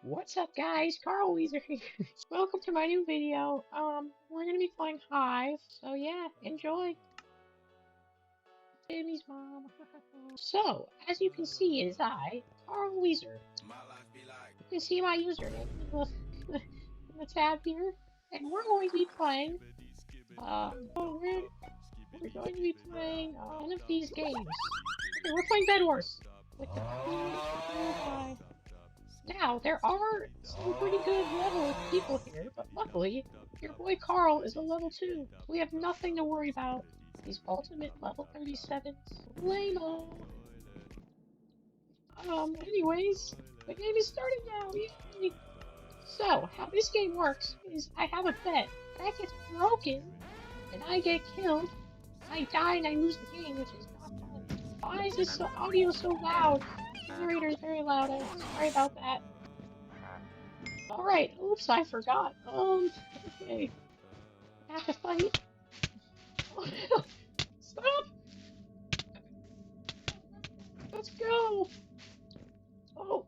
What's up, guys? Carl Wheezer here. Welcome to my new video. We're gonna be playing Hive, so yeah, enjoy. Timmy's mom. So, as you can see, it is I, Carl Wheezer. You can see my username in the tab here, and we're going to be playing. We're going to be playing one of these games. Okay, we're playing BEDWARS with the guy. Now, there are some pretty good level people here, but luckily, your boy Carl is a level 2. We have nothing to worry about. These ultimate level 37s. Lame-o. Anyways, the game is starting now, yay! So, how this game works is I have a bet. That gets broken, and I get killed. I die and I lose the game, which is not fun. Why is this audio so loud? The generator is very loud. I'm sorry about that. Alright, oops, I forgot. Okay. I have to fight. Oh, no. Stop! Let's go! Oh.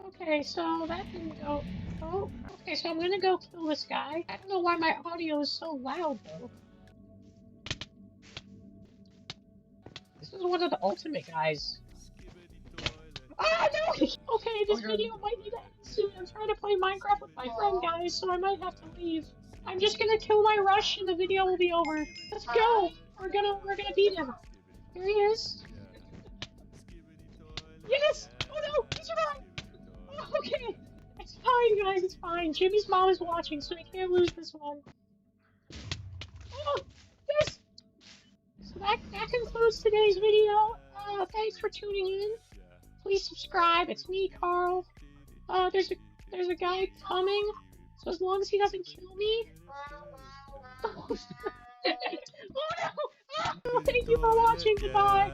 Okay, so that didn't go. Oh, okay, so I'm gonna go kill this guy. I don't know why my audio is so loud, though. This is one of the ultimate guys. Ah, no! Okay, this video might need to end soon. I'm trying to play Minecraft with my friend, guys, so I might have to leave. I'm just gonna kill my rush and the video will be over. Let's go! We're gonna beat him. Here he is. Yes! Oh no! He survived! Oh, okay! It's fine, guys, it's fine. Jimmy's mom is watching, so we can't lose this one. Oh! Yes! So that concludes today's video. Thanks for tuning in. Please subscribe. It's me, Carl. There's a guy coming, so as long as he doesn't kill me. Oh no! Oh, thank you for watching. Goodbye.